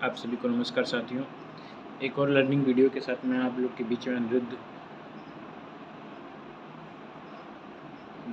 आप सभी को नमस्कार साथियों। एक और लर्निंग वीडियो के साथ मैं आप लोग के बीच में अनिरुद्ध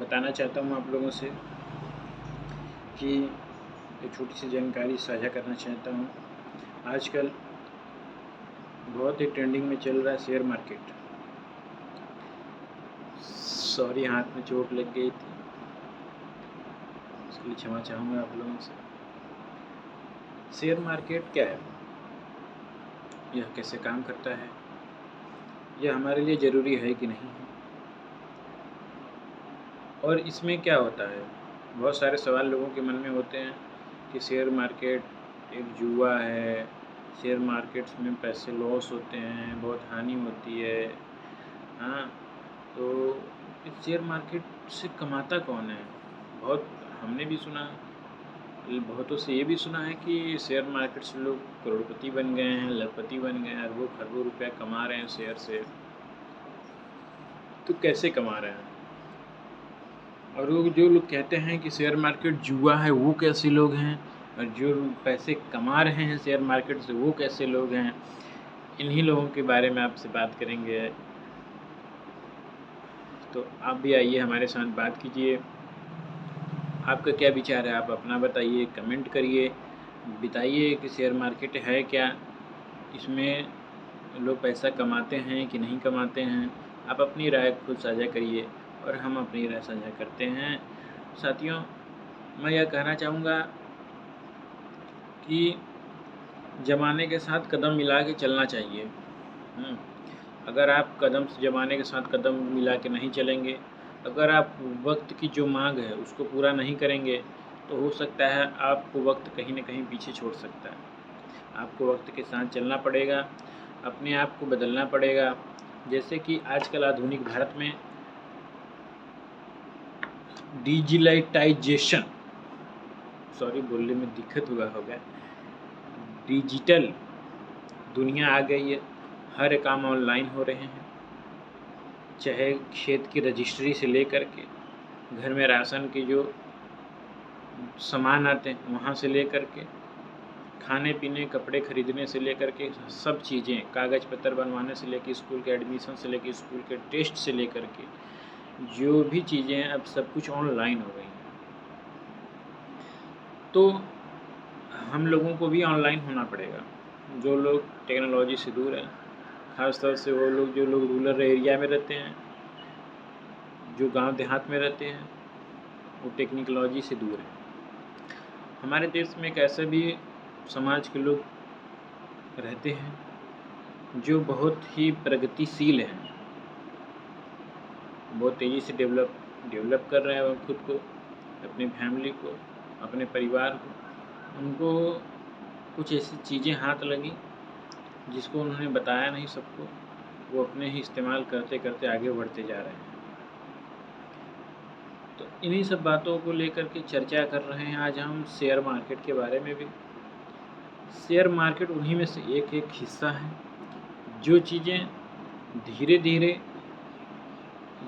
बताना चाहता हूँ आप लोगों से कि एक छोटी सी जानकारी साझा करना चाहता हूँ। आजकल बहुत ही ट्रेंडिंग में चल रहा है शेयर मार्केट। सॉरी, हाथ में चोट लग गई थी, उसके लिए क्षमा चाहूँगा आप लोगों से। शेयर मार्केट क्या है, यह कैसे काम करता है, यह हमारे लिए ज़रूरी है कि नहीं है, और इसमें क्या होता है। बहुत सारे सवाल लोगों के मन में होते हैं कि शेयर मार्केट एक जुआ है, शेयर मार्केट्स में पैसे लॉस होते हैं, बहुत हानि होती है। हाँ, तो इस शेयर मार्केट से कमाता कौन है? बहुत हमने भी सुना, बहुतों से ये भी सुना है कि शेयर मार्केट से लोग करोड़पति बन गए हैं, लखपति बन गए हैं, अरबों खरबों रुपया कमा रहे हैं शेयर से। तो कैसे कमा रहे हैं? और वो जो लोग कहते हैं कि शेयर मार्केट जुआ है, वो कैसे लोग हैं? और जो पैसे कमा रहे हैं शेयर मार्केट से, वो कैसे लोग हैं? इन्हीं लोगों के बारे में आपसे बात करेंगे। तो आप भी आइए हमारे साथ बात कीजिए। आपका क्या विचार है, आप अपना बताइए, कमेंट करिए, बताइए कि शेयर मार्केट है क्या, इसमें लोग पैसा कमाते हैं कि नहीं कमाते हैं। आप अपनी राय खुद साझा करिए और हम अपनी राय साझा करते हैं। साथियों, मैं यह कहना चाहूँगा कि ज़माने के साथ कदम मिला के चलना चाहिए। अगर आप ज़माने के साथ कदम मिला के नहीं चलेंगे, अगर आप वक्त की जो मांग है उसको पूरा नहीं करेंगे, तो हो सकता है आपको वक्त कहीं न कहीं पीछे छोड़ सकता है। आपको वक्त के साथ चलना पड़ेगा, अपने आप को बदलना पड़ेगा। जैसे कि आजकल आधुनिक भारत में डिजिटलाइजेशन, सॉरी बोलने में दिक्कत हुआ होगा, डिजिटल दुनिया आ गई है। हर काम ऑनलाइन हो रहे हैं, चाहे खेत की रजिस्ट्री से लेकर के घर में राशन के जो सामान आते हैं वहाँ से लेकर के खाने पीने, कपड़े खरीदने से लेकर के सब चीज़ें, कागज़ पत्र बनवाने से लेकर स्कूल के एडमिशन से लेकर स्कूल के टेस्ट से लेकर के जो भी चीज़ें हैं, अब सब कुछ ऑनलाइन हो गई हैं। तो हम लोगों को भी ऑनलाइन होना पड़ेगा। जो लोग टेक्नोलॉजी से दूर हैं, ख़ास तौर से वो लोग जो लोग रूरल एरिया में रहते हैं, जो गांव देहात में रहते हैं, वो टेक्नोलॉजी से दूर हैं। हमारे देश में एक ऐसे भी समाज के लोग रहते हैं जो बहुत ही प्रगतिशील हैं, बहुत तेज़ी से डेवलप कर रहे हैं खुद को, अपनी फैमिली को, अपने परिवार को। उनको कुछ ऐसी चीज़ें हाथ लगी जिसको उन्होंने बताया नहीं सबको, वो अपने ही इस्तेमाल करते करते आगे बढ़ते जा रहे हैं। तो इन्हीं सब बातों को लेकर के चर्चा कर रहे हैं आज हम शेयर मार्केट के बारे में भी। शेयर मार्केट उन्हीं में से एक हिस्सा है। जो चीज़ें धीरे धीरे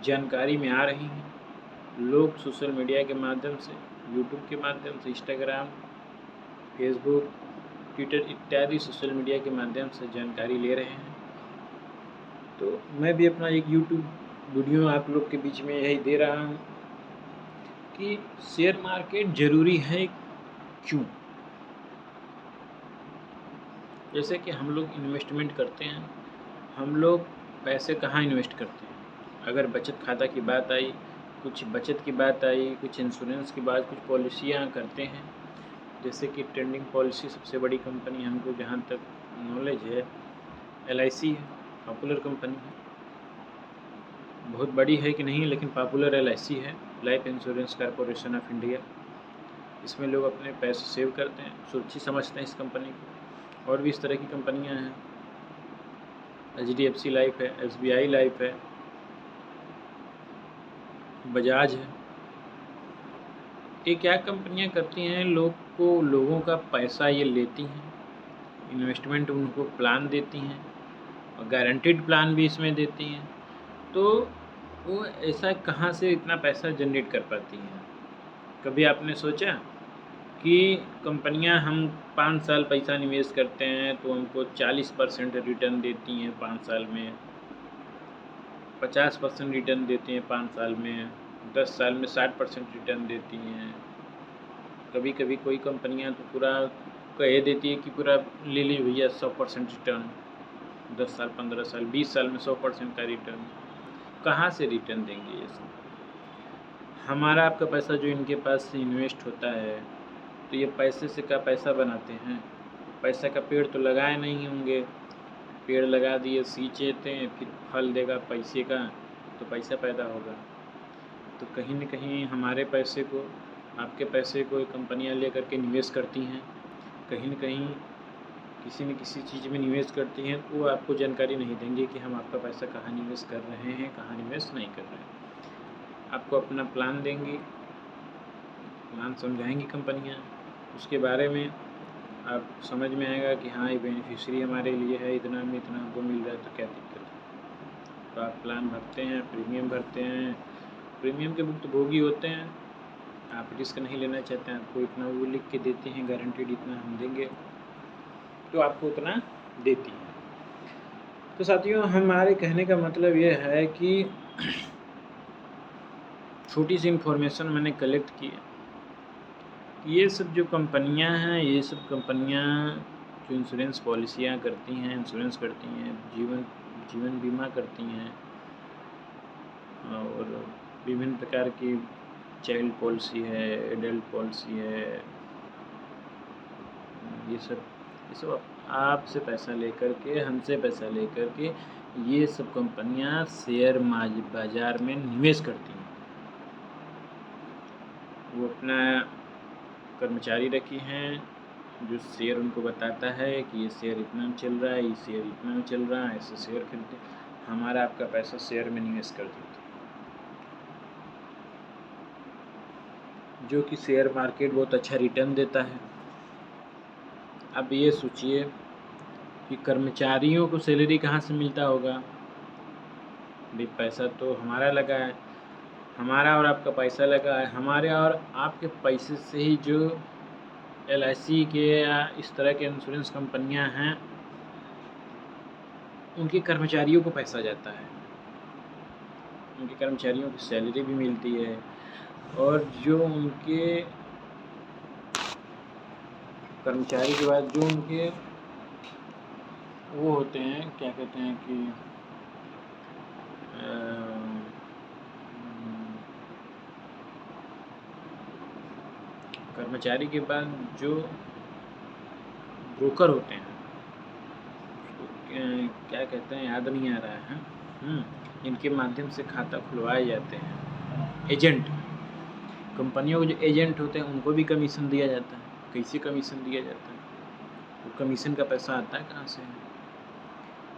जानकारी में आ रही हैं, लोग सोशल मीडिया के माध्यम से, यूट्यूब के माध्यम से, इंस्टाग्राम, फेसबुक, ट्विटर इत्यादि सोशल मीडिया के माध्यम से जानकारी ले रहे हैं। तो मैं भी अपना एक यूट्यूब वीडियो आप लोग के बीच में यही दे रहा हूँ कि शेयर मार्केट ज़रूरी है क्यों। जैसे कि हम लोग इन्वेस्टमेंट करते हैं, हम लोग पैसे कहाँ इन्वेस्ट करते हैं? अगर बचत खाता की बात आई, कुछ बचत की बात आई, कुछ इंश्योरेंस की बात, कुछ पॉलिसियाँ करते हैं। जैसे कि ट्रेंडिंग पॉलिसी सबसे बड़ी कंपनी हमको जहाँ तक नॉलेज है LIC है, पॉपुलर कंपनी है। बहुत बड़ी है कि नहीं, लेकिन पॉपुलर LIC है, life insurance corporation of India. इसमें लोग अपने पैसे सेव करते हैं, सुरक्षित समझते हैं इस कंपनी को। और भी इस तरह की कंपनियां हैं, HDFC लाइफ है, SBI लाइफ है, बजाज है। ये क्या कंपनियां करती हैं, लोगों का पैसा ये लेती हैं, इन्वेस्टमेंट उनको प्लान देती हैं और गारंटीड प्लान भी इसमें देती हैं। तो वो ऐसा कहाँ से इतना पैसा जनरेट कर पाती हैं? कभी आपने सोचा? कि कंपनियां हम 5 साल पैसा निवेश करते हैं तो हमको 40% रिटर्न देती हैं 5 साल में, 50% रिटर्न देती हैं 5 साल में, 10 साल में 60% रिटर्न देती हैं। कभी कभी कोई कंपनियां तो पूरा कह देती है कि पूरा ले ली भैया 100% रिटर्न, 10 साल, 15 साल, 20 साल में 100% का रिटर्न। कहाँ से रिटर्न देंगे ये सब? हमारा आपका पैसा जो इनके पास इन्वेस्ट होता है, तो ये पैसे से क्या पैसा बनाते हैं? पैसा का पेड़ तो लगाए नहीं होंगे, पेड़ लगा दिए, सींचते हैं, फिर फल देगा पैसे का, तो पैसा पैदा होगा। तो कहीं न कहीं हमारे पैसे को, आपके पैसे को कंपनियां ले करके निवेश करती हैं, कहीं न कहीं किसी न किसी चीज़ में निवेश करती हैं, तो वो आपको जानकारी नहीं देंगे कि हम आपका पैसा कहाँ निवेश कर रहे हैं, कहाँ निवेश नहीं कर रहे हैं। आपको अपना प्लान देंगी, प्लान समझाएंगी कंपनियां, उसके बारे में आप समझ में आएगा कि हाँ ये बेनिफिशियरी हमारे लिए है, इतना में इतना हमको मिल रहा है, तो क्या दिक्कत है। तो आप प्लान भरते हैं, प्रीमियम भरते हैं, प्रीमियम के भुक्तभोगी होते हैं। आप रिस्क नहीं लेना चाहते हैं, आपको इतना वो लिख के देते हैं, गारंटीड इतना हम देंगे, तो आपको उतना देती है। तो साथियों, हमारे कहने का मतलब ये है कि छोटी सी इन्फॉर्मेशन मैंने कलेक्ट की है। ये सब जो कंपनियां हैं, ये सब कंपनियां जो इंश्योरेंस पॉलिसियां करती हैं, इंश्योरेंस करती हैं, जीवन बीमा करती हैं, और विभिन्न प्रकार की चाइल्ड पॉलिसी है, एडल्ट पॉलिसी है, ये सब आपसे पैसा लेकर के, हमसे पैसा लेकर के ये सब कंपनियां शेयर बाजार में निवेश करती हैं। वो अपना कर्मचारी रखी हैं जो शेयर उनको बताता है कि ये शेयर इतना में चल रहा है, ये शेयर इतना में चल रहा है, ऐसे शेयर खरीदते। हमारा आपका पैसा शेयर में निवेश कर देते, जो कि शेयर मार्केट बहुत अच्छा रिटर्न देता है। अब ये सोचिए कि कर्मचारियों को सैलरी कहाँ से मिलता होगा? भाई पैसा तो हमारा लगा है, हमारा और आपका पैसा लगा है, हमारे और आपके पैसे से ही जो LIC के या इस तरह के इंश्योरेंस कंपनियां हैं, उनके कर्मचारियों को पैसा जाता है, उनके कर्मचारियों की सैलरी भी मिलती है, और जो उनके कर्मचारी के बाद जो उनके वो होते हैं, क्या कहते हैं कि कर्मचारी के बाद जो ब्रोकर होते हैं, क्या कहते हैं, याद नहीं आ रहा है, इनके माध्यम से खाता खुलवाए जाते हैं, एजेंट। कंपनियों के जो एजेंट होते हैं उनको भी कमीशन दिया जाता है। कैसे कमीशन दिया जाता है? तो कमीशन का पैसा आता है कहाँ से?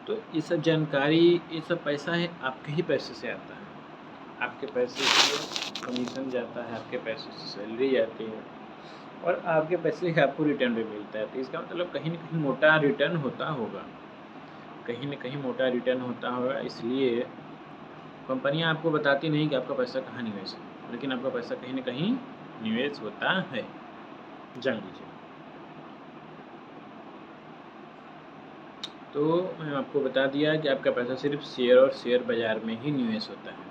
तो ये सब जानकारी, ये सब पैसा है आपके ही पैसे से आता है, आपके पैसे से कमीशन जाता है, आपके पैसे से सैलरी जाती है, और आपके पैसे से आपको रिटर्न भी मिलता है। तो इसका मतलब कहीं न कहीं मोटा रिटर्न होता होगा, कहीं न कहीं मोटा रिटर्न होता होगा। इसलिए कंपनियां आपको बताती नहीं कि आपका पैसा कहाँ निवेश है, लेकिन आपका पैसा कहीं न कहीं निवेश होता है, जान लीजिए। तो मैंने आपको बता दिया कि आपका पैसा सिर्फ शेयर और शेयर बाज़ार में ही निवेश होता है।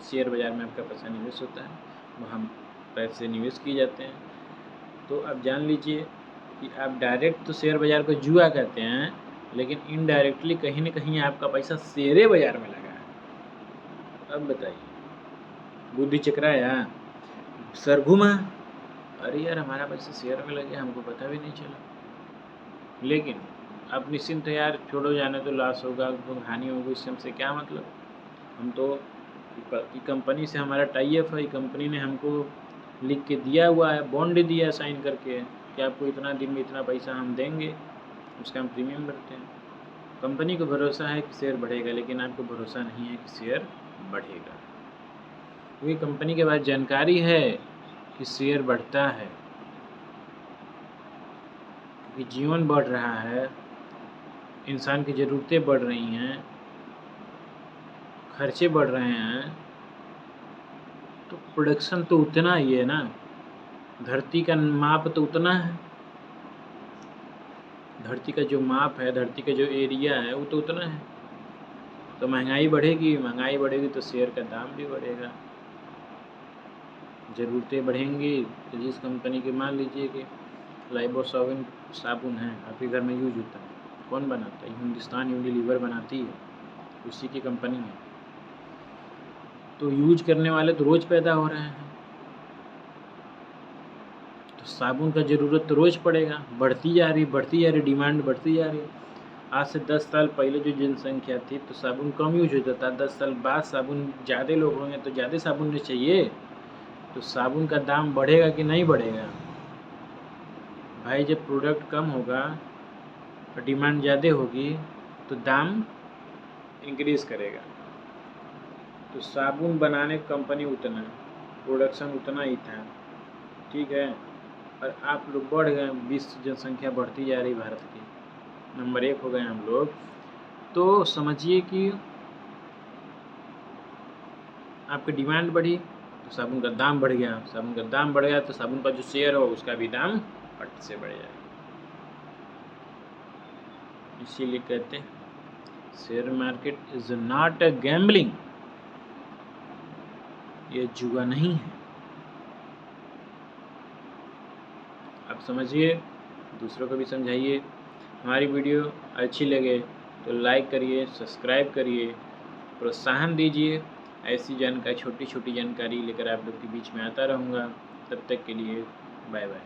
शेयर बाज़ार में आपका पैसा निवेश होता है, वहाँ पैसे निवेश किए जाते हैं। तो आप जान लीजिए कि आप डायरेक्ट तो शेयर बाज़ार को जुआ कहते हैं, लेकिन इनडायरेक्टली कहीं न कहीं आपका पैसा शेयर बाज़ार में लगा है। अब बताइए, बुद्धि चकराया, सर घुमा, अरे यार हमारा पैसा शेयर में लग गया, हमको पता भी नहीं चला। लेकिन अब निश्चिंत है यार, छोड़ो, जाने तो लॉस होगा, हानि होगी, इससे हमसे क्या मतलब। हम तो कंपनी से हमारा टाई अप है, कंपनी ने हमको लिख के दिया हुआ है, बॉन्ड दिया साइन करके कि आपको इतना दिन में इतना पैसा हम देंगे, उसका हम प्रीमियम भरते हैं। कंपनी को भरोसा है कि शेयर बढ़ेगा, लेकिन आपको भरोसा नहीं है कि शेयर बढ़ेगा, क्योंकि कंपनी के पास जानकारी है कि शेयर बढ़ता है, क्योंकि जीवन बढ़ रहा है, इंसान की ज़रूरतें बढ़ रही हैं, खर्चे बढ़ रहे हैं, तो प्रोडक्शन तो उतना ही है ना। धरती का माप तो उतना है, धरती का जो माप है, धरती का जो एरिया है वो तो उतना है। तो महंगाई बढ़ेगी तो शेयर का दाम भी बढ़ेगा, ज़रूरतें बढ़ेंगी। तो जिस कंपनी के, मान लीजिए कि लाइबॉय साबुन है, आपके घर में यूज होता है, कौन बनाता है? हिंदुस्तान यूनिलीवर बनाती है, उसी की कंपनी है। तो यूज करने वाले तो रोज़ पैदा हो रहे हैं, तो साबुन का ज़रूरत तो रोज़ पड़ेगा, बढ़ती जा रही डिमांड बढ़ती जा रही। आज से 10 साल पहले जो जनसंख्या थी तो साबुन कम यूज होता था, 10 साल बाद साबुन ज़्यादा लोग होंगे तो ज़्यादा साबुन चाहिए, तो साबुन का दाम बढ़ेगा कि नहीं बढ़ेगा? भाई जब प्रोडक्ट कम होगा और डिमांड ज़्यादा होगी तो दाम इंक्रीज़ करेगा। तो साबुन बनाने कंपनी उतना, प्रोडक्शन उतना ही था, ठीक है। और आप लोग बढ़ गए, विश्व जनसंख्या बढ़ती जा रही, भारत की नंबर 1 हो गए हम लोग, तो समझिए कि आपकी डिमांड बढ़ी तो साबुन का दाम बढ़ गया, साबुन का दाम बढ़ गया तो साबुन का जो शेयर हो उसका भी दाम फट से बढ़ जाएगा। इसीलिए कहते हैं share market is not a gambling, ये जुआ नहीं है। आप समझिए, दूसरों को भी समझाइए। हमारी वीडियो अच्छी लगे तो लाइक करिए, सब्सक्राइब करिए, प्रोत्साहन दीजिए। ऐसी जानकारी, छोटी छोटी जानकारी लेकर आप लोग के बीच में आता रहूँगा। तब तक के लिए बाय बाय।